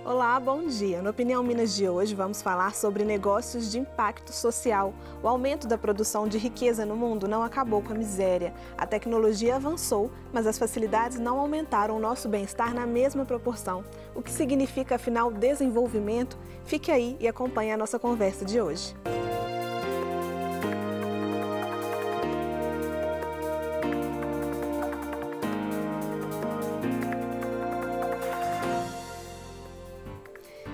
Olá, bom dia. No Opinião Minas de hoje vamos falar sobre negócios de impacto social. O aumento da produção de riqueza no mundo não acabou com a miséria. A tecnologia avançou, mas as facilidades não aumentaram o nosso bem-estar na mesma proporção. O que significa, afinal, desenvolvimento? Fique aí e acompanhe a nossa conversa de hoje.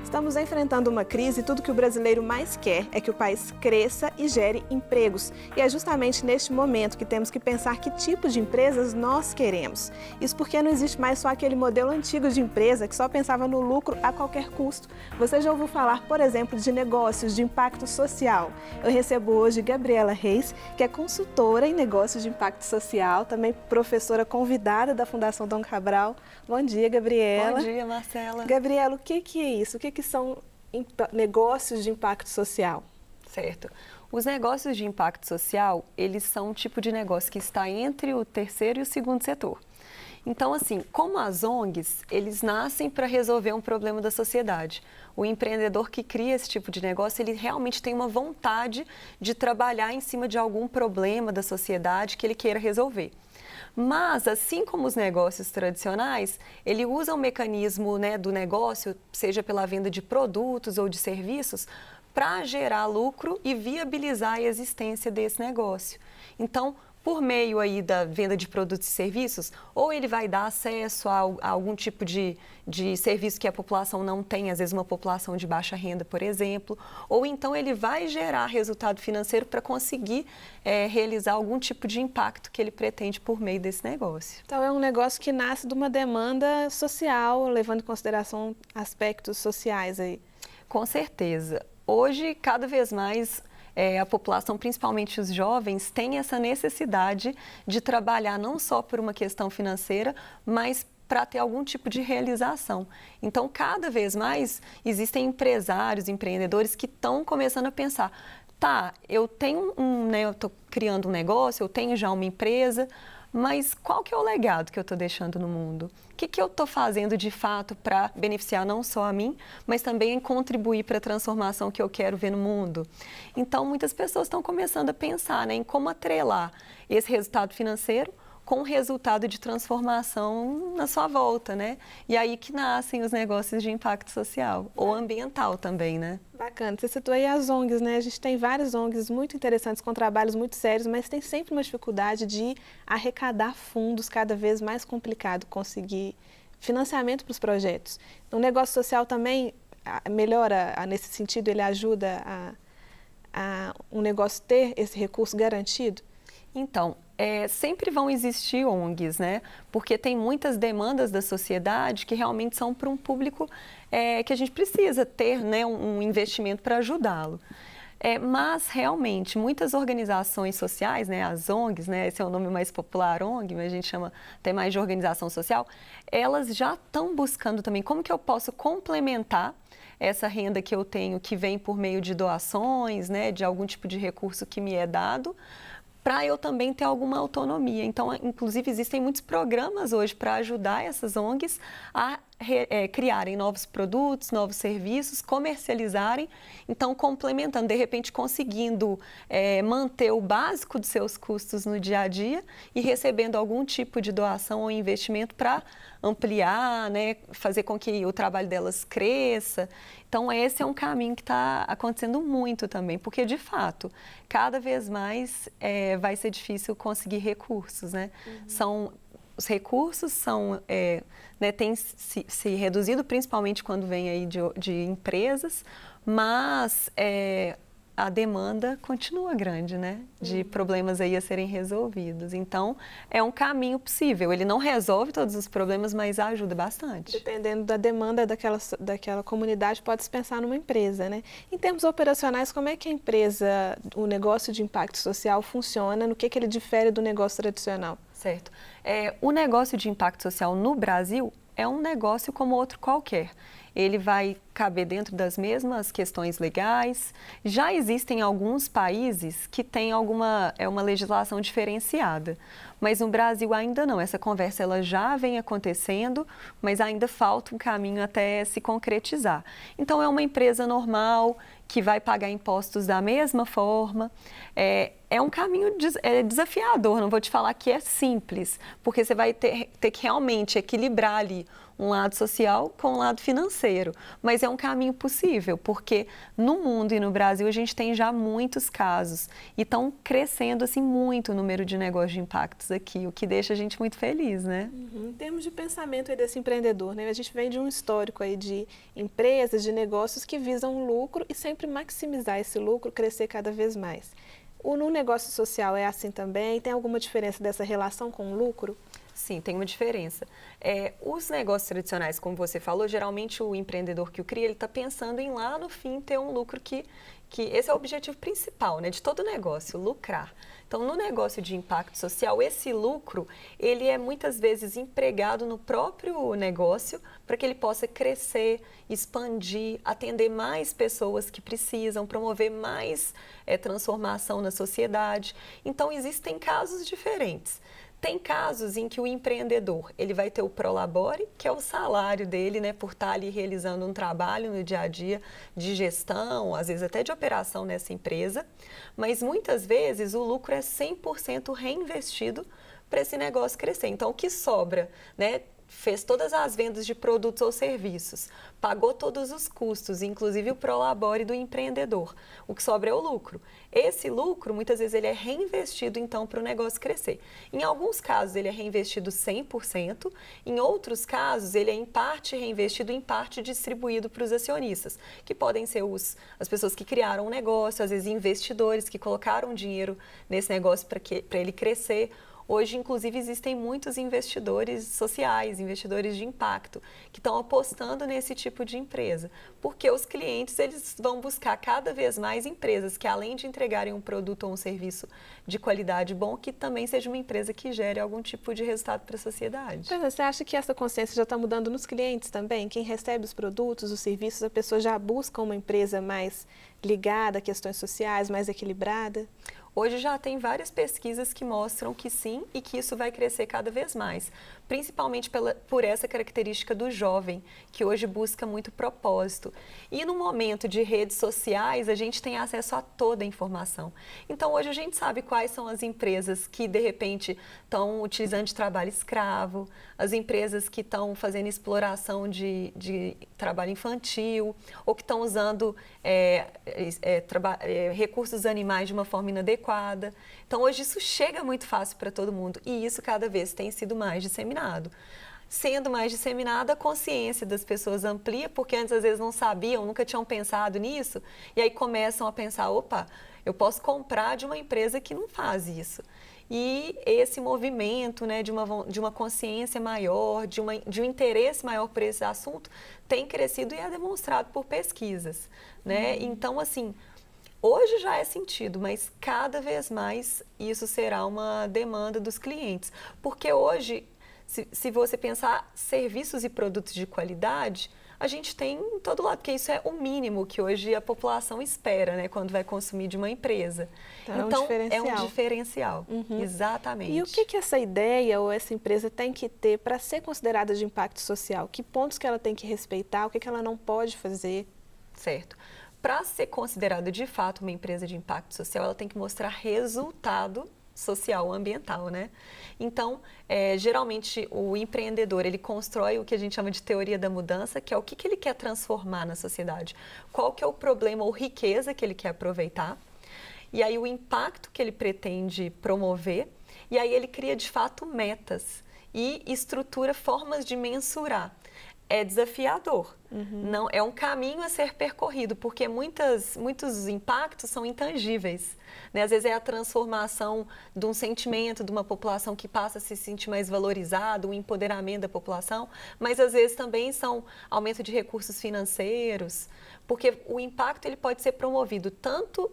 Estamos enfrentando uma crise e tudo que o brasileiro mais quer é que o país cresça e gere empregos. E é justamente neste momento que temos que pensar que tipo de empresas nós queremos. Isso porque não existe mais só aquele modelo antigo de empresa que só pensava no lucro a qualquer custo. Você já ouviu falar, por exemplo, de negócios de impacto social? Eu recebo hoje Gabriela Reis, que é consultora em negócios de impacto social, também professora convidada da Fundação Dom Cabral. Bom dia, Gabriela. Bom dia, Marcela. Gabriela, o que é isso? O que são negócios de impacto social? Certo. Os negócios de impacto social, eles são um tipo de negócio que está entre o terceiro e o segundo setor. Então, assim, como as ONGs, eles nascem para resolver um problema da sociedade. O empreendedor que cria esse tipo de negócio, ele realmente tem uma vontade de trabalhar em cima de algum problema da sociedade que ele queira resolver. Mas, assim como os negócios tradicionais, ele usa o mecanismo, do negócio, seja pela venda de produtos ou de serviços, para gerar lucro e viabilizar a existência desse negócio. Então, por meio aí da venda de produtos e serviços, ou ele vai dar acesso a algum tipo de serviço que a população não tem, às vezes uma população de baixa renda, por exemplo, ou então ele vai gerar resultado financeiro para conseguir realizar algum tipo de impacto que ele pretende por meio desse negócio. Então é um negócio que nasce de uma demanda social, levando em consideração aspectos sociais aí. Com certeza. Hoje, cada vez mais, a população, principalmente os jovens, tem essa necessidade de trabalhar não só por uma questão financeira, mas para ter algum tipo de realização. Então, cada vez mais, existem empresários, empreendedores que estão começando a pensar, eu tenho eu estou criando um negócio, eu tenho já uma empresa, mas qual que é o legado que eu estou deixando no mundo? O que eu estou fazendo de fato para beneficiar não só a mim, mas também contribuir para a transformação que eu quero ver no mundo? Então, muitas pessoas estão começando a pensar em como atrelar esse resultado financeiro com o resultado de transformação na sua volta, E aí que nascem os negócios de impacto social, ou ambiental também, Bacana. Você citou aí as ONGs, A gente tem várias ONGs muito interessantes, com trabalhos muito sérios, mas tem sempre uma dificuldade de arrecadar fundos, cada vez mais complicado conseguir financiamento para os projetos. O negócio social também melhora, nesse sentido, ele ajuda a um negócio ter esse recurso garantido? Então, sempre vão existir ONGs, Porque tem muitas demandas da sociedade que realmente são para um público que a gente precisa ter, um investimento para ajudá-lo. Mas, realmente, muitas organizações sociais, as ONGs, esse é o nome mais popular, ONG, mas a gente chama até mais de organização social, elas já estão buscando também como que eu posso complementar essa renda que eu tenho, que vem por meio de doações, de algum tipo de recurso que me é dado, para eu também ter alguma autonomia. Então, inclusive, existem muitos programas hoje para ajudar essas ONGs a criarem novos produtos, novos serviços, comercializarem, então complementando, de repente conseguindo manter o básico dos seus custos no dia a dia e recebendo algum tipo de doação ou investimento para ampliar, fazer com que o trabalho delas cresça. Então, esse é um caminho que está acontecendo muito também, porque, de fato, cada vez mais vai ser difícil conseguir recursos, Os recursos têm se reduzido, principalmente quando vem aí de empresas, mas a demanda continua grande, de problemas aí a serem resolvidos. Então, é um caminho possível. Ele não resolve todos os problemas, mas ajuda bastante. Dependendo da demanda daquela comunidade, pode-se pensar numa empresa, Em termos operacionais, como é que o negócio de impacto social funciona? No que ele difere do negócio tradicional? Certo. O negócio de impacto social no Brasil é um negócio como outro qualquer. ele vai caber dentro das mesmas questões legais. Já existem alguns países que têm uma legislação diferenciada, mas no Brasil ainda não. Essa conversa ela já vem acontecendo, mas ainda falta um caminho até se concretizar. Então, é uma empresa normal que vai pagar impostos da mesma forma. É um caminho desafiador, não vou te falar que é simples, porque você vai ter que realmente equilibrar ali um lado social com um lado financeiro. Mas é um caminho possível, porque no mundo e no Brasil a gente tem já muitos casos e estão crescendo assim muito o número de negócios de impactos aqui, o que deixa a gente muito feliz, né? Em termos de pensamento aí desse empreendedor, né? A gente vem de um histórico aí de empresas, de negócios que visam lucro e sempre maximizar esse lucro, crescer cada vez mais. No negócio social é assim também? Tem alguma diferença dessa relação com o lucro? Sim, tem uma diferença. Os negócios tradicionais, como você falou, geralmente o empreendedor que o cria, ele está pensando em lá no fim ter um lucro que esse é o objetivo principal, né, de todo negócio, lucrar. Então, no negócio de impacto social, esse lucro, ele é muitas vezes empregado no próprio negócio para que ele possa crescer, expandir, atender mais pessoas que precisam, promover mais transformação na sociedade. Então, existem casos diferentes. Tem casos em que o empreendedor, ele vai ter o prolabore, que é o salário dele, né, por estar ali realizando um trabalho no dia a dia de gestão, às vezes até de operação nessa empresa, mas muitas vezes o lucro é 100% reinvestido para esse negócio crescer. Então, o que sobra, né, fez todas as vendas de produtos ou serviços, pagou todos os custos, inclusive o prolabore do empreendedor. O que sobra é o lucro. Esse lucro, muitas vezes, ele é reinvestido, então, para o negócio crescer. Em alguns casos, ele é reinvestido 100%, em outros casos, ele é em parte reinvestido, em parte distribuído para os acionistas, que podem ser as pessoas que criaram o negócio, às vezes investidores que colocaram dinheiro nesse negócio para ele crescer. Hoje, inclusive, existem muitos investidores sociais, investidores de impacto, que estão apostando nesse tipo de empresa, porque os clientes eles vão buscar cada vez mais empresas que, além de entregarem um produto ou um serviço de qualidade bom, que também seja uma empresa que gere algum tipo de resultado para a sociedade. Mas você acha que essa consciência já está mudando nos clientes também? Quem recebe os produtos, os serviços, a pessoa já busca uma empresa mais ligada a questões sociais, mais equilibrada? Hoje já tem várias pesquisas que mostram que sim e que isso vai crescer cada vez mais, principalmente por essa característica do jovem, que hoje busca muito propósito. E no momento de redes sociais, a gente tem acesso a toda a informação. Então, hoje a gente sabe quais são as empresas que, de repente, estão utilizando de trabalho escravo, as empresas que estão fazendo exploração de trabalho infantil, ou que estão usando recursos animais de uma forma inadequada. Então, hoje isso chega muito fácil para todo mundo e isso cada vez tem sido mais disseminado. Sendo mais disseminada, a consciência das pessoas amplia, porque antes às vezes não sabiam, nunca tinham pensado nisso, e aí começam a pensar, opa, eu posso comprar de uma empresa que não faz isso. E esse movimento, né, de uma consciência maior, de um interesse maior por esse assunto, tem crescido e é demonstrado por pesquisas, né? Então, assim, hoje já é sentido, mas cada vez mais isso será uma demanda dos clientes. Porque hoje, se você pensar serviços e produtos de qualidade, a gente tem em todo lado, porque isso é o mínimo que hoje a população espera, né, quando vai consumir de uma empresa. Então, é um diferencial. Uhum. Exatamente. E o que essa ideia ou essa empresa tem que ter para ser considerada de impacto social? Que pontos que ela tem que respeitar, o que ela não pode fazer? Certo. Para ser considerada de fato uma empresa de impacto social, ela tem que mostrar resultado social, ambiental, né? Então, geralmente o empreendedor, ele constrói o que a gente chama de teoria da mudança, que é o que ele quer transformar na sociedade, qual que é o problema ou riqueza que ele quer aproveitar, e aí o impacto que ele pretende promover, e aí ele cria de fato metas e estrutura formas de mensurar. É desafiador, não é um caminho a ser percorrido, porque muitos impactos são intangíveis, né? Às vezes é a transformação de um sentimento de uma população que passa a se sentir mais valorizado, o empoderamento da população, mas às vezes também são aumento de recursos financeiros, porque o impacto ele pode ser promovido tanto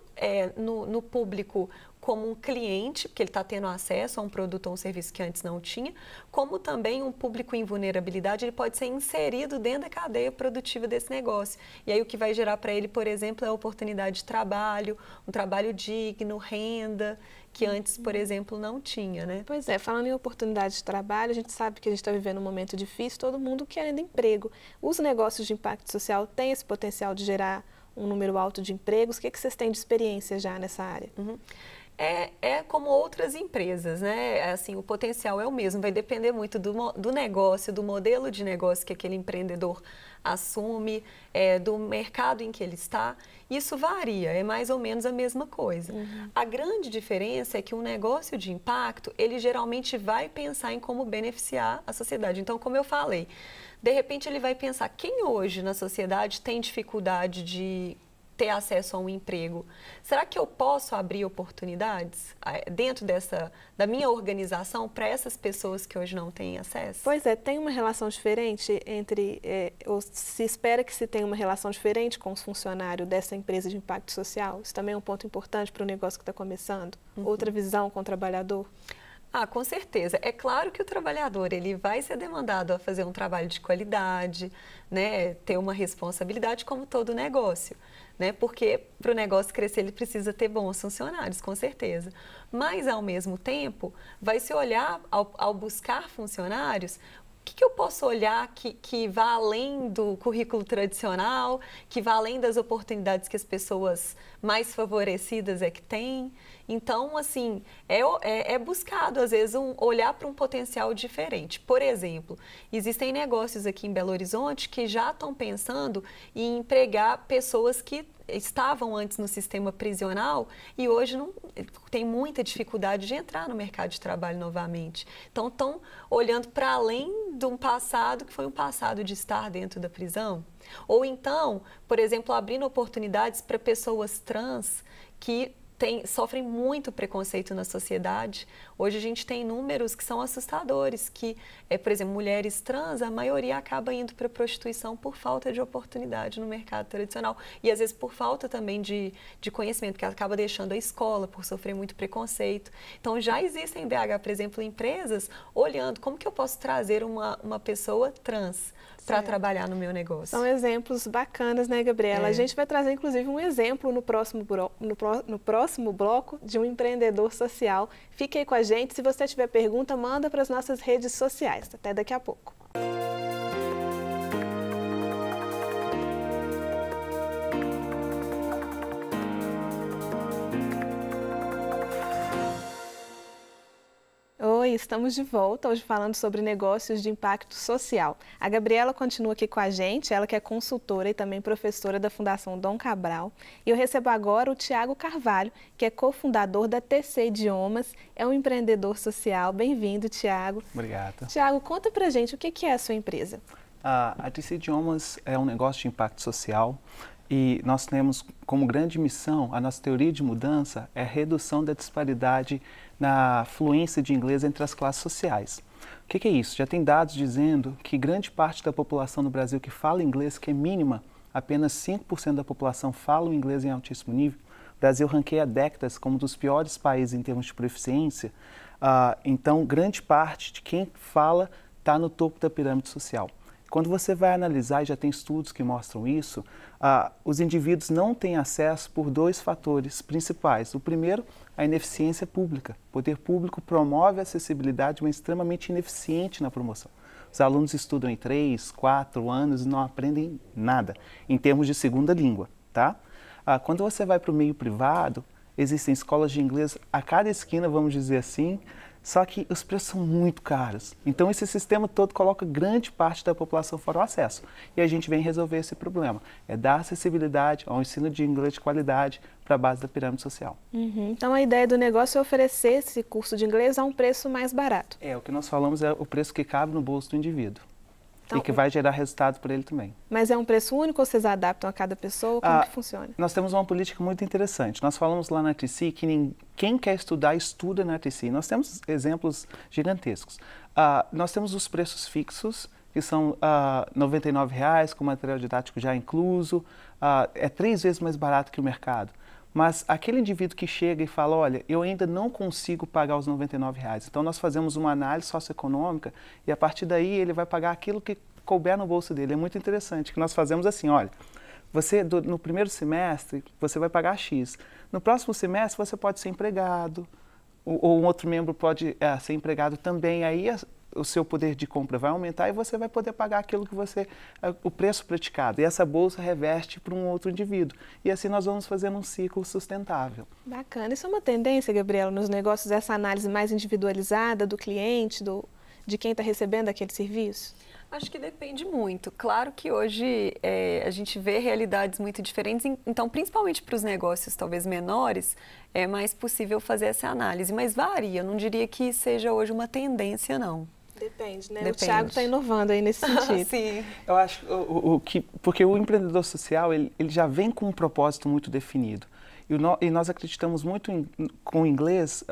no público como um cliente, porque ele está tendo acesso a um produto ou um serviço que antes não tinha, como também um público em vulnerabilidade, ele pode ser inserido dentro da cadeia produtiva desse negócio. E aí o que vai gerar para ele, por exemplo, é oportunidade de trabalho, um trabalho digno, renda, que antes, por exemplo, não tinha, né? Pois é, falando em oportunidade de trabalho, a gente sabe que a gente está vivendo um momento difícil, todo mundo querendo emprego. Os negócios de impacto social têm esse potencial de gerar um número alto de empregos? O que vocês têm de experiência já nessa área? É como outras empresas, né? Assim, o potencial é o mesmo, vai depender muito do negócio, do modelo de negócio que aquele empreendedor assume, do mercado em que ele está. Isso varia, é mais ou menos a mesma coisa. A grande diferença é que um negócio de impacto, ele geralmente vai pensar em como beneficiar a sociedade. Então, como eu falei, de repente ele vai pensar quem hoje na sociedade tem dificuldade de ter acesso a um emprego. Será que eu posso abrir oportunidades dentro da minha organização para essas pessoas que hoje não têm acesso? Pois é, tem uma relação diferente entre, ou se espera que se tenha uma relação diferente com os funcionários dessa empresa de impacto social? Isso também é um ponto importante para o negócio que está começando? Outra visão com o trabalhador? Com certeza. É claro que o trabalhador ele vai ser demandado a fazer um trabalho de qualidade, né, ter uma responsabilidade como todo negócio, né, porque para o negócio crescer ele precisa ter bons funcionários, com certeza. Mas, ao mesmo tempo, vai se olhar, ao buscar funcionários, o que eu posso olhar que vá além do currículo tradicional, que vá além das oportunidades que as pessoas mais favorecidas que têm? Então, assim, é buscado, às vezes, olhar para um potencial diferente. Por exemplo, existem negócios aqui em Belo Horizonte que já estão pensando em empregar pessoas que estavam antes no sistema prisional e hoje tem muita dificuldade de entrar no mercado de trabalho novamente. Então, estão olhando para além de um passado que foi um passado de estar dentro da prisão. Ou então, por exemplo, abrindo oportunidades para pessoas trans que sofrem muito preconceito na sociedade. Hoje a gente tem números que são assustadores, que, por exemplo, mulheres trans, a maioria acaba indo para a prostituição por falta de oportunidade no mercado tradicional. E às vezes por falta também de conhecimento, que acaba deixando a escola por sofrer muito preconceito. Então já existem em BH, por exemplo, empresas olhando como que eu posso trazer uma pessoa trans para trabalhar no meu negócio. São exemplos bacanas, né, Gabriela? A gente vai trazer, inclusive, um exemplo no próximo bloco de um empreendedor social. Fique aí com a gente. Se você tiver pergunta, manda para as nossas redes sociais. Até daqui a pouco. Oi, estamos de volta, hoje falando sobre negócios de impacto social. A Gabriela continua aqui com a gente, ela que é consultora e também professora da Fundação Dom Cabral. E eu recebo agora o Tiago Carvalho, que é cofundador da TC Idiomas, é um empreendedor social. Bem-vindo, Tiago. Obrigado. Tiago, conta pra gente o que é a sua empresa. A TC Idiomas é um negócio de impacto social e nós temos como grande missão, a nossa teoria de mudança é a redução da disparidade na fluência de inglês entre as classes sociais. O que é isso? Já tem dados dizendo que grande parte da população no Brasil que fala inglês, que é mínima, apenas 5% da população fala o inglês em altíssimo nível. O Brasil ranqueia há décadas como um dos piores países em termos de proficiência. Então, grande parte de quem fala está no topo da pirâmide social. Quando você vai analisar, e já tem estudos que mostram isso, os indivíduos não têm acesso por dois fatores principais. O primeiro, a ineficiência pública. O poder público promove a acessibilidade, mas extremamente ineficiente na promoção. Os alunos estudam em 3, 4 anos e não aprendem nada, em termos de segunda língua, tá? Quando você vai para o meio privado, existem escolas de inglês a cada esquina, vamos dizer assim, só que os preços são muito caros. Então, esse sistema todo coloca grande parte da população fora o acesso. E a gente vem resolver esse problema. É dar acessibilidade ao ensino de inglês de qualidade para a base da pirâmide social. Então, a ideia do negócio é oferecer esse curso de inglês a um preço mais barato. O que nós falamos é o preço que cabe no bolso do indivíduo. Então, e que vai gerar resultados para ele também. Mas é um preço único ou vocês adaptam a cada pessoa? Como que funciona? Nós temos uma política muito interessante. Nós falamos lá na TC que quem quer estudar, estuda na TC. Nós temos exemplos gigantescos. Nós temos os preços fixos, que são R$ 99,00, com material didático já incluso. É 3 vezes mais barato que o mercado. Mas aquele indivíduo que chega e fala, olha, eu ainda não consigo pagar os R$ 99. Então nós fazemos uma análise socioeconômica e a partir daí ele vai pagar aquilo que couber no bolso dele. É muito interessante que nós fazemos assim, olha, você no primeiro semestre você vai pagar X. No próximo semestre você pode ser empregado, ou um outro membro pode ser empregado também. Aí o seu poder de compra vai aumentar e você vai poder pagar aquilo que o preço praticado. E essa bolsa reveste para um outro indivíduo. E assim nós vamos fazendo um ciclo sustentável. Bacana. Isso é uma tendência, Gabriela, nos negócios, essa análise mais individualizada do cliente, de quem está recebendo aquele serviço? Acho que depende muito. Claro que hoje a gente vê realidades muito diferentes, então principalmente para os negócios talvez menores, é mais possível fazer essa análise, mas varia, eu não diria que seja hoje uma tendência, não. Depende, né? Depende. O Thiago está inovando aí nesse sentido. Sim. Eu acho porque o empreendedor social ele já vem com um propósito muito definido. E nós acreditamos muito com o inglês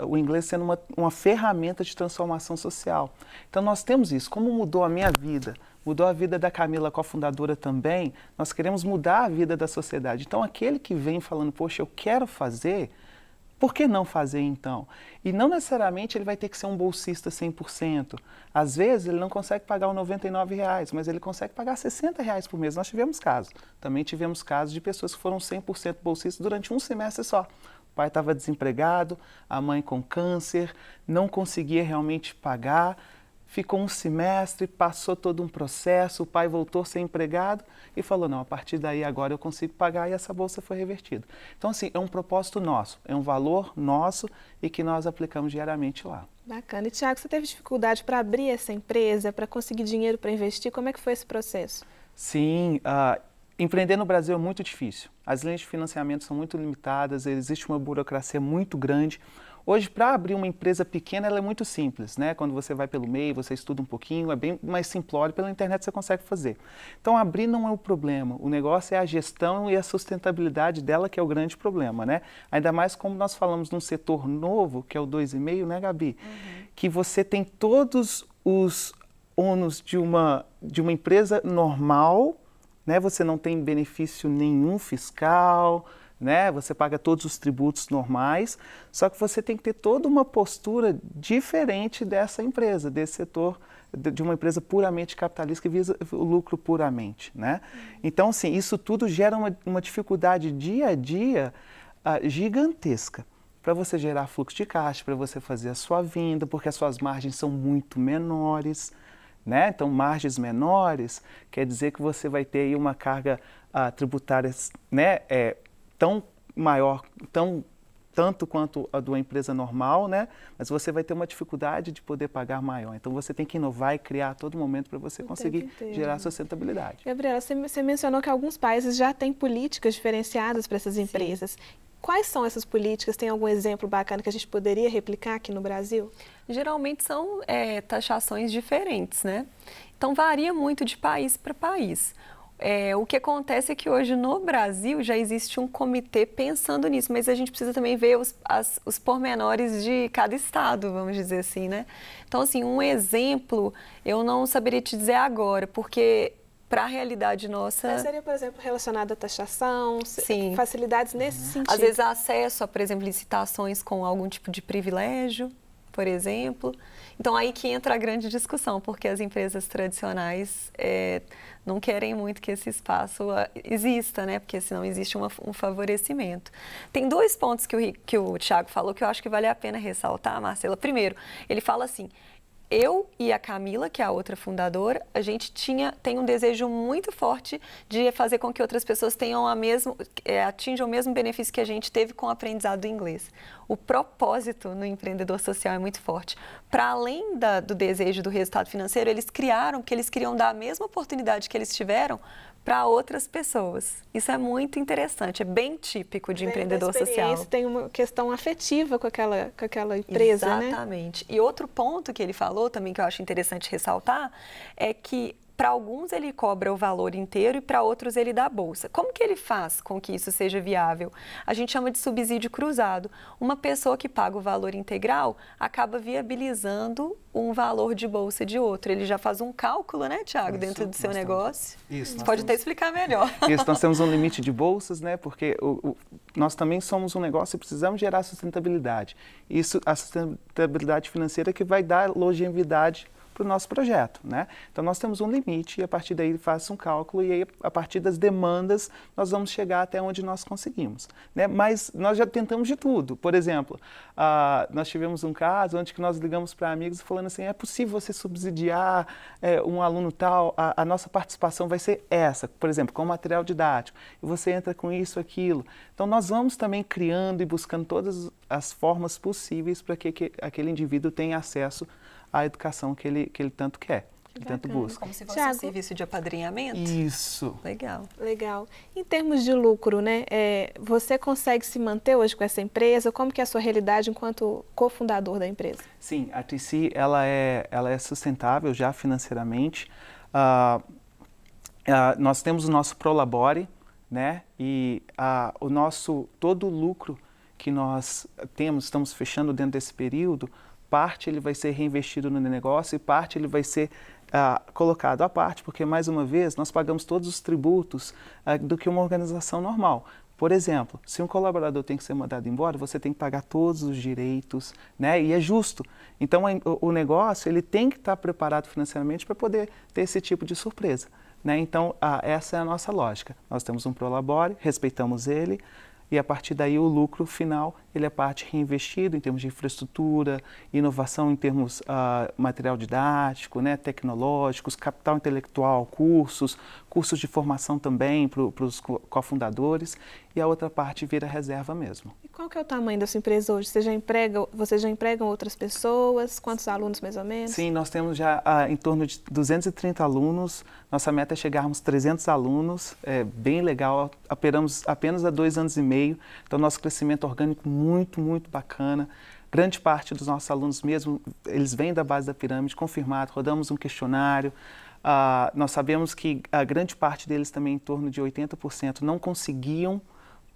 sendo uma ferramenta de transformação social. Então nós temos isso. Como mudou a minha vida, mudou a vida da Camila, cofundadora também, nós queremos mudar a vida da sociedade. Então aquele que vem falando, poxa, eu quero fazer, por que não fazer então? E não necessariamente ele vai ter que ser um bolsista 100%. Às vezes ele não consegue pagar os R$99, mas ele consegue pagar R$60 por mês. Nós tivemos casos. Também tivemos casos de pessoas que foram 100% bolsistas durante um semestre só. O pai estava desempregado, a mãe com câncer, não conseguia realmente pagar. Ficou um semestre, passou todo um processo, o pai voltou a ser empregado e falou, não, a partir daí agora eu consigo pagar e essa bolsa foi revertida. Então, assim, é um propósito nosso, é um valor nosso e que nós aplicamos diariamente lá. Bacana. E, Thiago, você teve dificuldade para abrir essa empresa, para conseguir dinheiro para investir? Como é que foi esse processo? Sim, empreender no Brasil é muito difícil. As linhas de financiamento são muito limitadas, existe uma burocracia muito grande. Hoje, para abrir uma empresa pequena, ela é muito simples, né? Quando você vai pelo e-mail, você estuda um pouquinho, é bem mais simplório, pela internet você consegue fazer. Então, abrir não é o problema, o negócio é a gestão e a sustentabilidade dela que é o grande problema, né? Ainda mais como nós falamos num setor novo, que é o 2,5, né, Gabi? Que você tem todos os ônus de uma empresa normal, né? Você não tem benefício nenhum fiscal, né? Você paga todos os tributos normais, só que você tem que ter toda uma postura diferente dessa empresa, desse setor, de uma empresa puramente capitalista que visa o lucro puramente, né? Então, assim, isso tudo gera uma dificuldade dia a dia gigantesca para você gerar fluxo de caixa, para você fazer a sua venda, porque as suas margens são muito menores, né? Então, margens menores quer dizer que você vai ter aí uma carga tributária, né? Tão maior, tanto quanto a de uma empresa normal, né? Mas você vai ter uma dificuldade de poder pagar maior. Então, você tem que inovar e criar a todo momento para você conseguir gerar sustentabilidade. Gabriela, você mencionou que alguns países já têm políticas diferenciadas para essas empresas. Sim. Quais são essas políticas? Tem algum exemplo bacana que a gente poderia replicar aqui no Brasil? Geralmente são taxações diferentes, né? Então, varia muito de país para país. O que acontece é que hoje no Brasil já existe um comitê pensando nisso, mas a gente precisa também ver os pormenores de cada estado, vamos dizer assim, né? Então, assim, um exemplo eu não saberia te dizer agora, porque para a realidade nossa... Mas seria, por exemplo, relacionado à taxação, sim, facilidades nesse sentido? Às vezes acesso a, por exemplo, licitações com algum tipo de privilégio, por exemplo. Então, aí que entra a grande discussão, porque as empresas tradicionais não querem muito que esse espaço exista, né? Porque senão existe um favorecimento. Tem dois pontos que o Thiago falou que eu acho que vale a pena ressaltar, Marcela. Primeiro, ele fala assim, eu e a Camila, que é a outra fundadora, a gente tem um desejo muito forte de fazer com que outras pessoas tenham atinjam o mesmo benefício que a gente teve com o aprendizado do inglês. O propósito no empreendedor social é muito forte. Para além do desejo do resultado financeiro, eles queriam dar a mesma oportunidade que eles tiveram para outras pessoas. Isso é muito interessante, é bem típico de empreendedor social. Tem uma questão afetiva com aquela empresa, exatamente, né? E outro ponto que ele falou também, que eu acho interessante ressaltar, é que para alguns ele cobra o valor inteiro e para outros ele dá a bolsa. Como que ele faz com que isso seja viável? A gente chama de subsídio cruzado. Uma pessoa que paga o valor integral acaba viabilizando um valor de bolsa de outro. Ele já faz um cálculo, né, Tiago, dentro do seu negócio? Isso. Você pode até explicar melhor. Isso, nós temos um limite de bolsas, né, porque nós também somos um negócio e precisamos gerar sustentabilidade. Isso, a sustentabilidade financeira que vai dar longevidade para o nosso projeto, né? Então nós temos um limite e a partir daí faça um cálculo e aí a partir das demandas nós vamos chegar até onde nós conseguimos, né? Mas nós já tentamos de tudo. Por exemplo, nós tivemos um caso onde que nós ligamos para amigos falando assim, é possível você subsidiar um aluno tal, a nossa participação vai ser essa, por exemplo, com material didático, e você entra com isso, aquilo. Então nós vamos também criando e buscando todas as formas possíveis para que aquele indivíduo tenha acesso à educação que ele tanto quer, que ele tanto busca. Como se fosse um serviço de apadrinhamento? Isso. Legal. Legal. Em termos de lucro, né, você consegue se manter hoje com essa empresa? Como que é a sua realidade enquanto cofundador da empresa? Sim, a TC ela é sustentável já financeiramente. Nós temos o nosso Prolabore, né, e todo o lucro que nós estamos fechando dentro desse período, parte ele vai ser reinvestido no negócio e parte ele vai ser colocado à parte, porque, mais uma vez, nós pagamos todos os tributos do que uma organização normal. Por exemplo, se um colaborador tem que ser mandado embora, você tem que pagar todos os direitos, né? E é justo. Então, o negócio ele tem que estar preparado financeiramente para poder ter esse tipo de surpresa, né? Então, essa é a nossa lógica. Nós temos um Prolabore, respeitamos ele, e a partir daí o lucro final ele é parte reinvestido em termos de infraestrutura, inovação em termos material didático, né, tecnológicos, capital intelectual, cursos de formação também para os cofundadores, e a outra parte vira reserva mesmo. E qual que é o tamanho da sua empresa hoje? Vocês já empregam outras pessoas? Quantos alunos mais ou menos? Sim, nós temos já em torno de 230 alunos. Nossa meta é chegarmos a 300 alunos, é bem legal. Operamos apenas há 2 anos e meio, então nosso crescimento orgânico muito, muito bacana. Grande parte dos nossos alunos mesmo, eles vêm da base da pirâmide, confirmado, rodamos um questionário. Nós sabemos que a grande parte deles também, em torno de 80%, não conseguiam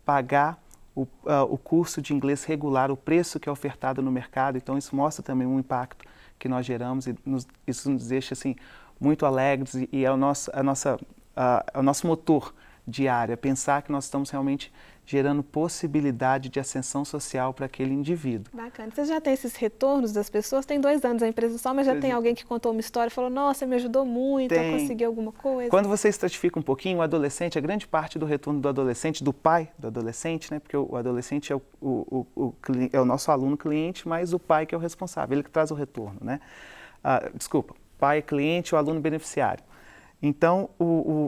pagar o curso de inglês regular, o preço que é ofertado no mercado. Então isso mostra também um impacto que nós geramos e isso nos deixa assim, muito alegres e é o nosso motor diário, pensar que nós estamos realmente gerando possibilidade de ascensão social para aquele indivíduo. Bacana. Você já tem esses retornos das pessoas? Tem 2 anos a empresa só, mas já tem alguém que contou uma história e falou, nossa, me ajudou muito a conseguir alguma coisa? Quando você estratifica um pouquinho, o adolescente, a grande parte do retorno do adolescente, do pai do adolescente, né, porque o adolescente é o nosso aluno cliente, mas o pai que é o responsável, ele que traz o retorno, né? Pai cliente, o aluno beneficiário. Então,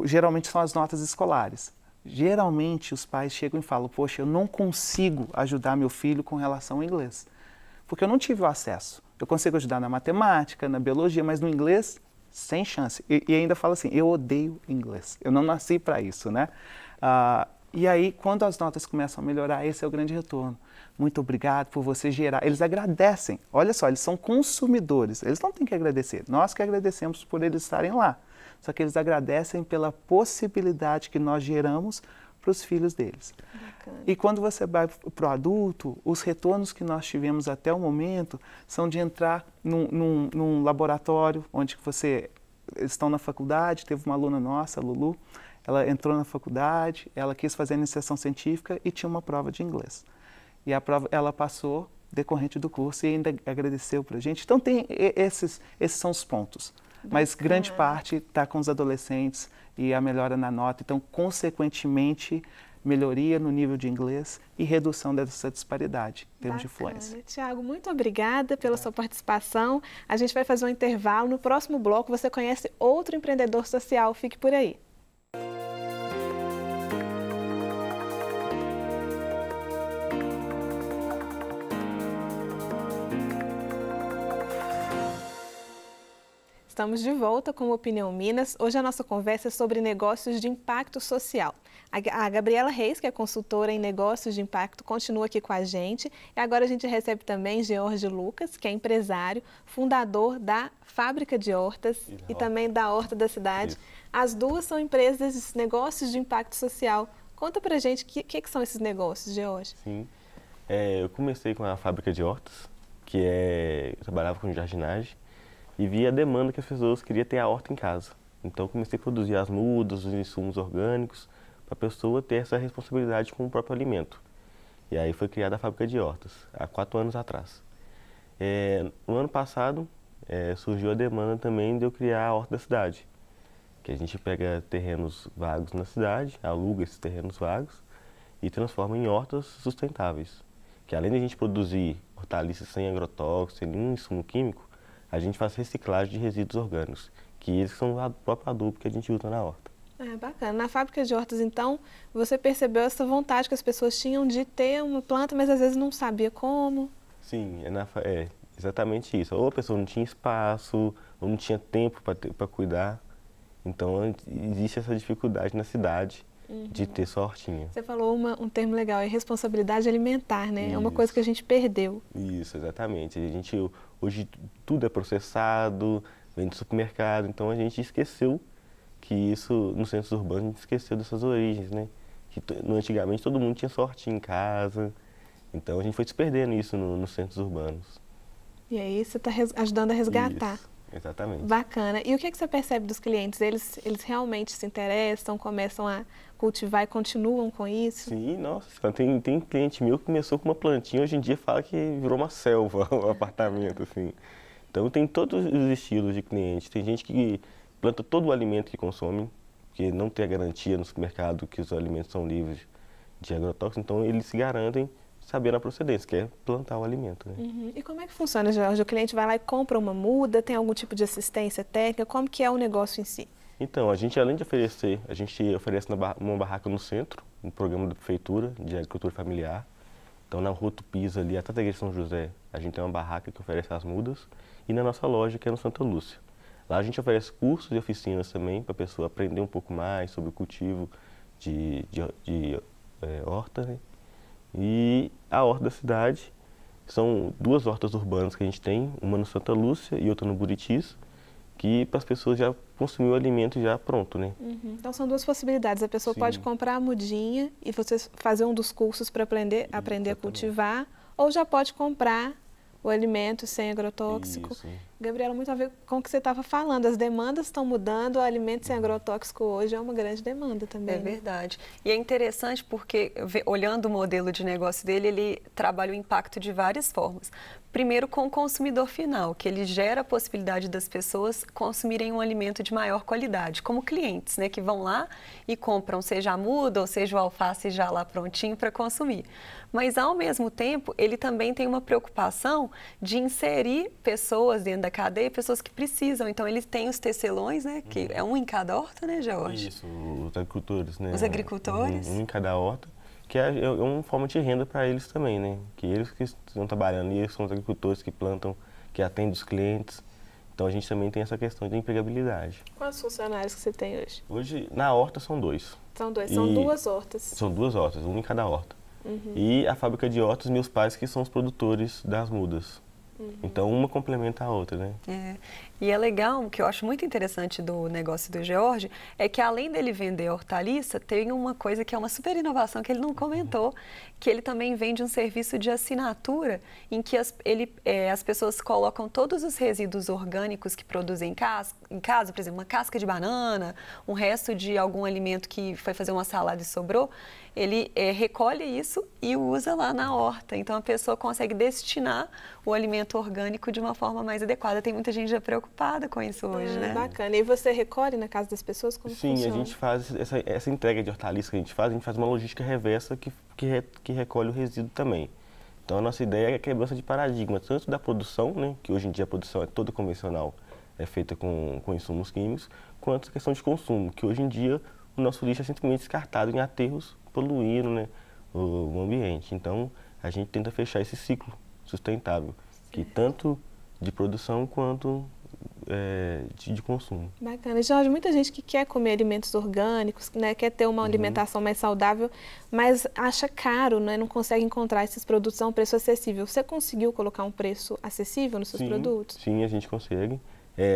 geralmente são as notas escolares. Geralmente os pais chegam e falam, poxa, eu não consigo ajudar meu filho com relação ao inglês, porque eu não tive o acesso. Eu consigo ajudar na matemática, na biologia, mas no inglês, sem chance. E ainda falo assim, eu odeio inglês, eu não nasci para isso, né? E aí, quando as notas começam a melhorar, esse é o grande retorno. Muito obrigado por você gerar. Eles agradecem. Olha só, eles são consumidores. Eles não têm que agradecer. Nós que agradecemos por eles estarem lá. Só que eles agradecem pela possibilidade que nós geramos para os filhos deles. Bacana. E quando você vai para o adulto, os retornos que nós tivemos até o momento são de entrar num laboratório onde estão na faculdade. Teve uma aluna nossa, a Lulu, ela entrou na faculdade, ela quis fazer a iniciação científica e tinha uma prova de inglês. E a prova ela passou decorrente do curso e ainda agradeceu para a gente. Então, esses são os pontos. Mas grande parte está com os adolescentes e a melhora na nota. Então, consequentemente, melhoria no nível de inglês e redução dessa disparidade em termos de fluência. Tiago, muito obrigada pela sua participação. A gente vai fazer um intervalo. No próximo bloco, você conhece outro empreendedor social. Fique por aí. Estamos de volta com o Opinião Minas. Hoje a nossa conversa é sobre negócios de impacto social. A Gabriela Reis, que é consultora em negócios de impacto, continua aqui com a gente. E agora a gente recebe também George Lucas, que é empresário, fundador da Fábrica de Hortas e também da Horta da Cidade. Isso. As duas são empresas de negócios de impacto social. Conta pra gente o que são esses negócios, George. Sim, eu comecei com a Fábrica de Hortas, eu trabalhava com jardinagem e vi a demanda que as pessoas queriam ter a horta em casa. Então comecei a produzir as mudas, os insumos orgânicos, para a pessoa ter essa responsabilidade com o próprio alimento. E aí foi criada a Fábrica de Hortas, há 4 anos atrás. No ano passado surgiu a demanda também de eu criar a Horta da Cidade, que a gente pega terrenos vagos na cidade, aluga esses terrenos vagos e transforma em hortas sustentáveis. Que além de a gente produzir hortaliças sem agrotóxicos, sem nenhum insumo químico, a gente faz reciclagem de resíduos orgânicos, que eles são o próprio adubo que a gente usa na horta. Bacana. Na Fábrica de Hortas, então, você percebeu essa vontade que as pessoas tinham de ter uma planta, mas às vezes não sabia como? Sim, é exatamente isso. Ou a pessoa não tinha espaço, ou não tinha tempo para cuidar. Então, existe essa dificuldade na cidade de ter sua hortinha. Você falou um termo legal, é responsabilidade alimentar, né? Isso. É uma coisa que a gente perdeu. Isso, exatamente. Hoje tudo é processado, vem do supermercado, então a gente esqueceu que isso, nos centros urbanos, a gente esqueceu dessas origens, né? Que antigamente todo mundo tinha sua hortinha em casa, então a gente foi se perdendo isso nos centros urbanos. E aí você está ajudando a resgatar. Isso, exatamente. Bacana. E o que você percebe dos clientes? Eles realmente se interessam, começam a cultivar e continuam com isso? Sim, nossa, tem cliente meu que começou com uma plantinha, hoje em dia fala que virou uma selva o apartamento, assim. Então tem todos os estilos de cliente. Tem gente que planta todo o alimento que consome, porque não tem a garantia no supermercado que os alimentos são livres de agrotóxicos, então eles se garantem sabendo a procedência, que é plantar o alimento. Né? Uhum. E como é que funciona, Jorge? O cliente vai lá e compra uma muda, tem algum tipo de assistência técnica? Como que é o negócio em si? Então, a gente além de oferecer, a gente oferece uma barraca no centro, um programa da prefeitura de agricultura familiar. Então, na Rua Tupis, ali, até da igreja de São José, a gente tem uma barraca que oferece as mudas. E na nossa loja, que é no Santa Lúcia. Lá a gente oferece cursos e oficinas também, para a pessoa aprender um pouco mais sobre o cultivo de horta, né? E a Horta da Cidade, são 2 hortas urbanas que a gente tem, uma no Santa Lúcia e outra no Buritis, que para as pessoas já consumir o alimento já pronto, né? Uhum. Então são 2 possibilidades, a pessoa Sim. pode comprar a mudinha e você fazer um dos cursos para aprender a cultivar, ou já pode comprar o alimento sem agrotóxico. Isso. Gabriela, muito a ver com o que você estava falando, as demandas estão mudando, o alimento sem agrotóxico hoje é uma grande demanda também. É verdade. E é interessante porque, olhando o modelo de negócio dele, ele trabalha o impacto de várias formas. Primeiro com o consumidor final, que ele gera a possibilidade das pessoas consumirem um alimento de maior qualidade, como clientes, né, que vão lá e compram, seja a muda ou seja o alface já lá prontinho para consumir. Mas, ao mesmo tempo, ele também tem uma preocupação de inserir pessoas dentro da cadeia, pessoas que precisam. Então, eles têm os tecelões, né, que é um em cada horta, né, George? Isso, os agricultores, né? Os agricultores. Um em cada horta, que é uma forma de renda para eles também, né? Que eles que estão trabalhando, e eles são os agricultores que plantam, que atendem os clientes. Então, a gente também tem essa questão de empregabilidade. Quantos funcionários que você tem hoje? Hoje, na horta, são 2. São 2, são 2 hortas. São 2 hortas, uma em cada horta. E a Fábrica de Hortas, meus pais que são os produtores das mudas. Então, uma complementa a outra, né? E é legal, o que eu acho muito interessante do negócio do George, é que além dele vender hortaliça, tem uma coisa que é uma super inovação que ele não comentou, que ele também vende um serviço de assinatura, em que as pessoas colocam todos os resíduos orgânicos que produzem em casa, por exemplo, uma casca de banana, um resto de algum alimento que foi fazer uma salada e sobrou, ele recolhe isso e usa lá na horta. Então, a pessoa consegue destinar o alimento orgânico de uma forma mais adequada. Tem muita gente já preocupada com isso hoje, né? Bacana. E você recolhe na casa das pessoas? Como Sim, funciona? A gente faz essa entrega de hortaliça que a gente faz uma logística reversa que recolhe o resíduo também. Então, a nossa ideia é a quebrança de paradigma, tanto da produção, né, que hoje em dia a produção é toda convencional, é feita com insumos químicos, quanto a questão de consumo, que hoje em dia o nosso lixo é simplesmente descartado em aterros, poluindo, né, o ambiente. Então, a gente tenta fechar esse ciclo sustentável, que tanto de produção quanto de consumo. Bacana. Jorge, muita gente que quer comer alimentos orgânicos, né, quer ter uma alimentação mais saudável, mas acha caro, né, não consegue encontrar esses produtos a um preço acessível. Você conseguiu colocar um preço acessível nos seus produtos? Sim, a gente consegue.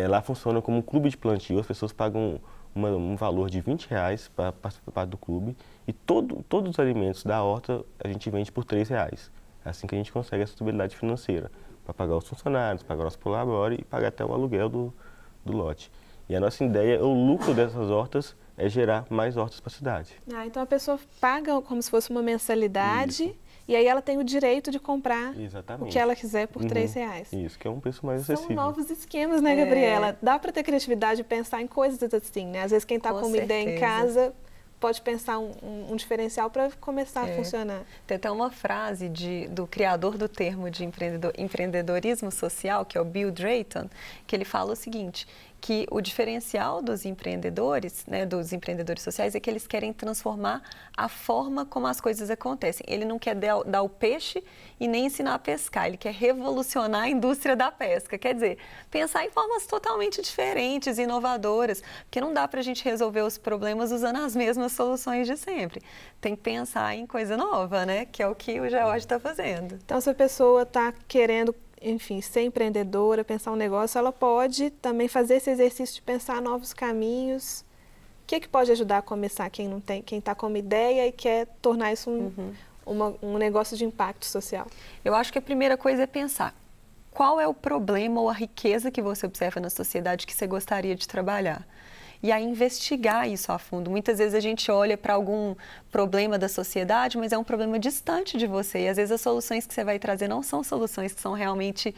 Lá funciona como um clube de plantio, as pessoas pagam um valor de R$20 para participar do clube e todos os alimentos da horta a gente vende por R$3. É assim que a gente consegue a sustentabilidade financeira, para pagar os funcionários, pagar o nosso prolabore e pagar até o aluguel do lote. E a nossa ideia, o lucro dessas hortas é gerar mais hortas para a cidade. Então a pessoa paga como se fosse uma mensalidade. Isso. E aí ela tem o direito de comprar o que ela quiser por R$3. Isso, que é um preço mais acessível. São novos esquemas, né, Gabriela? Dá para ter criatividade e pensar em coisas assim, né? Às vezes quem está com uma ideia em casa pode pensar um diferencial para começar a funcionar. Tem até uma frase do criador do termo de empreendedorismo social, que é o Bill Drayton, que ele fala o seguinte, que o diferencial dos empreendedores, né, dos empreendedores sociais, é que eles querem transformar a forma como as coisas acontecem. Ele não quer dar o peixe e nem ensinar a pescar, ele quer revolucionar a indústria da pesca. Quer dizer, pensar em formas totalmente diferentes, inovadoras, porque não dá para a gente resolver os problemas usando as mesmas soluções de sempre. Tem que pensar em coisa nova, né, que é o que o George está fazendo. Então, se a pessoa está querendo, enfim, ser empreendedora, pensar um negócio, ela pode também fazer esse exercício de pensar novos caminhos. O que pode ajudar a começar quem está com uma ideia e quer tornar isso um negócio de impacto social? Eu acho que a primeira coisa é pensar qual é o problema ou a riqueza que você observa na sociedade que você gostaria de trabalhar. E aí investigar isso a fundo. Muitas vezes a gente olha para algum problema da sociedade, mas é um problema distante de você. E às vezes as soluções que você vai trazer não são soluções que são realmente,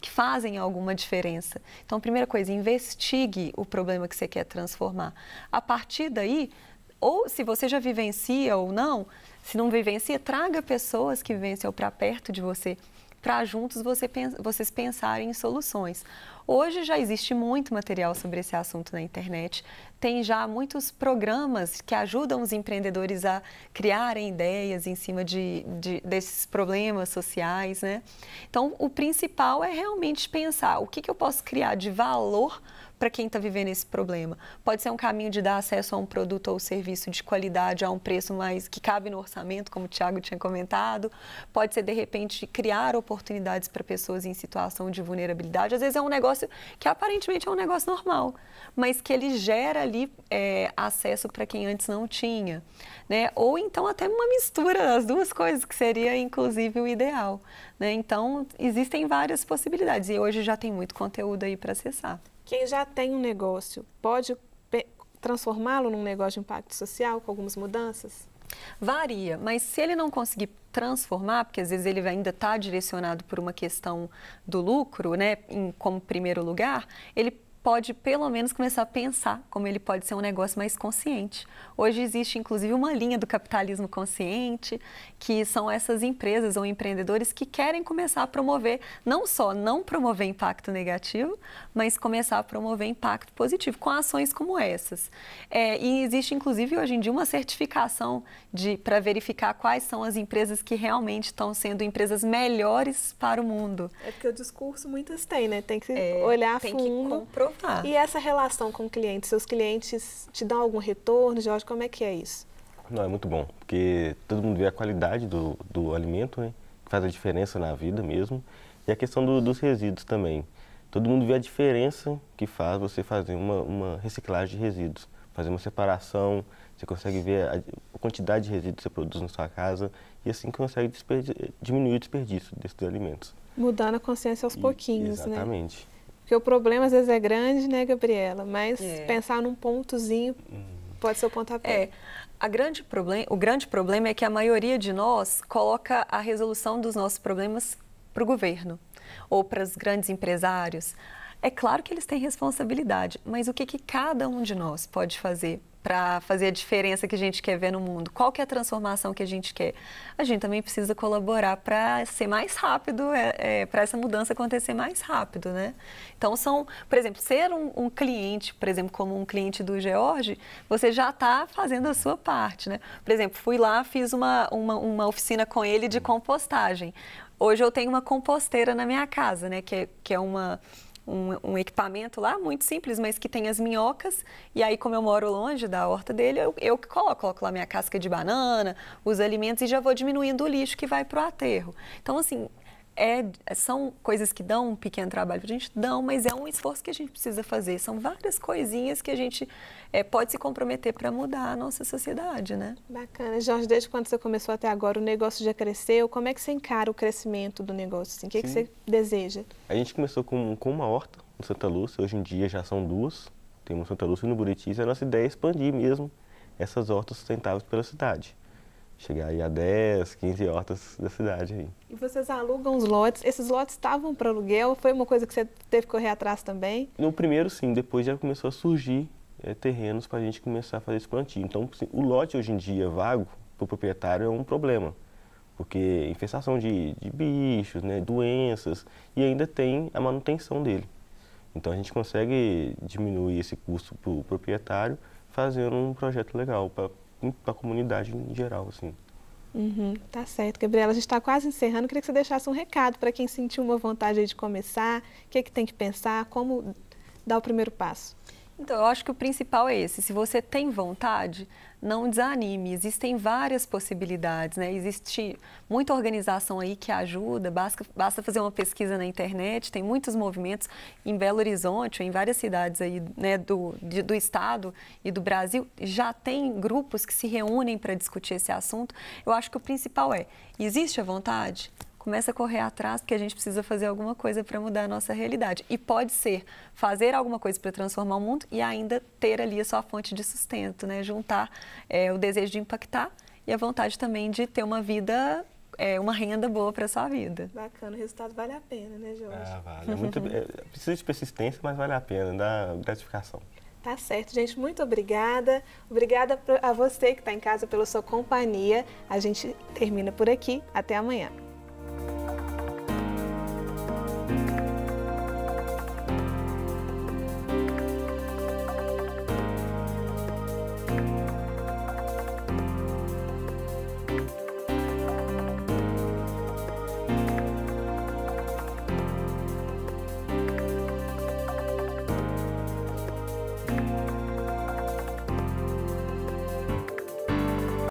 que fazem alguma diferença. Então, a primeira coisa, investigue o problema que você quer transformar. A partir daí, ou se você já vivencia ou não, se não vivencia, traga pessoas que vivenciam para perto de você, para juntos vocês pensarem em soluções. Hoje já existe muito material sobre esse assunto na internet, tem já muitos programas que ajudam os empreendedores a criarem ideias em cima desses problemas sociais, né? Então, o principal é realmente pensar o que eu posso criar de valor para quem está vivendo esse problema. Pode ser um caminho de dar acesso a um produto ou serviço de qualidade a um preço mais que cabe no orçamento, como o Thiago tinha comentado. Pode ser, de repente, criar oportunidades para pessoas em situação de vulnerabilidade. Às vezes é um negócio que aparentemente é um negócio normal, mas que ele gera ali acesso para quem antes não tinha, né? Ou então até uma mistura das duas coisas, que seria inclusive o ideal, né? Então, existem várias possibilidades e hoje já tem muito conteúdo aí para acessar. Quem já tem um negócio pode transformá-lo num negócio de impacto social com algumas mudanças? Varia, mas se ele não conseguir transformar, porque às vezes ele ainda está direcionado por uma questão do lucro, né, como primeiro lugar, ele pode pelo menos começar a pensar como ele pode ser um negócio mais consciente. Hoje existe inclusive uma linha do capitalismo consciente, que são essas empresas ou empreendedores que querem começar a promover, não só não promover impacto negativo, mas começar a promover impacto positivo com ações como essas. E existe inclusive hoje em dia uma certificação para verificar quais são as empresas que realmente estão sendo empresas melhores para o mundo. É porque o discurso muitas têm, né? Tem que olhar a fundo. Tem que comprovar. E essa relação com o cliente? Seus clientes te dão algum retorno, Jorge? Como é que é isso? Não, é muito bom, porque todo mundo vê a qualidade do alimento, né? Que faz a diferença na vida mesmo. E a questão dos resíduos também. Todo mundo vê a diferença que faz você fazer uma reciclagem de resíduos. Fazer uma separação, você consegue ver a quantidade de resíduos que você produz na sua casa e assim consegue diminuir o desperdício desses alimentos. Mudando a consciência aos pouquinhos, né? Exatamente. Porque o problema às vezes é grande, né, Gabriela? Mas pensar num pontozinho pode ser o pontapé. O grande problema é que a maioria de nós coloca a resolução dos nossos problemas para o governo ou para os grandes empresários. É claro que eles têm responsabilidade, mas o que cada um de nós pode fazer para fazer a diferença que a gente quer ver no mundo? Qual que é a transformação que a gente quer? A gente também precisa colaborar para ser mais rápido, para essa mudança acontecer mais rápido, né? Então, por exemplo, ser um cliente, por exemplo, como um cliente do George, você já está fazendo a sua parte, né? Por exemplo, fui lá, fiz uma oficina com ele de compostagem. Hoje eu tenho uma composteira na minha casa, né? Que é um equipamento lá, muito simples, mas que tem as minhocas, e aí como eu moro longe da horta dele, eu que coloco lá minha casca de banana, os alimentos e já vou diminuindo o lixo que vai para o aterro. Então, assim, são coisas que dão um pequeno trabalho para a gente, mas é um esforço que a gente precisa fazer. São várias coisinhas que a gente pode se comprometer para mudar a nossa sociedade, né? Bacana. Jorge, desde quando você começou até agora, o negócio já cresceu? Como é que você encara o crescimento do negócio? Assim? O que você deseja? A gente começou com uma horta no Santa Lúcia, hoje em dia já são duas. Temos no Santa Lúcia e no Buritis. A nossa ideia é expandir mesmo essas hortas sustentáveis pela cidade. Chegar aí a 10, 15 hortas da cidade aí. E vocês alugam os lotes? Esses lotes estavam para aluguel? Foi uma coisa que você teve que correr atrás também? No primeiro, sim. Depois já começou a surgir terrenos para a gente começar a fazer esse plantio. Então, o lote hoje em dia vago para o proprietário é um problema. Porque infestação de bichos, né, doenças, e ainda tem a manutenção dele. Então, a gente consegue diminuir esse custo para o proprietário fazendo um projeto legal para a comunidade em geral, assim. Tá certo, Gabriela. A gente está quase encerrando. Queria que você deixasse um recado para quem sentiu uma vontade aí de começar, o que tem que pensar, como dar o primeiro passo. Então, eu acho que o principal é esse. Se você tem vontade, não desanime. Existem várias possibilidades, né? Existe muita organização aí que ajuda, basta fazer uma pesquisa na internet, tem muitos movimentos em Belo Horizonte, ou em várias cidades aí, né, do estado e do Brasil, já tem grupos que se reúnem para discutir esse assunto. Eu acho que o principal existe a vontade? Começa a correr atrás, porque a gente precisa fazer alguma coisa para mudar a nossa realidade. E pode ser fazer alguma coisa para transformar o mundo e ainda ter ali a sua fonte de sustento, né? Juntar o desejo de impactar e a vontade também de ter uma vida, uma renda boa para a sua vida. Bacana, o resultado vale a pena, né, Jorge? Vale. Precisa de persistência, mas vale a pena, dá gratificação. Tá certo, gente. Muito obrigada. Obrigada a você que está em casa pela sua companhia. A gente termina por aqui. Até amanhã.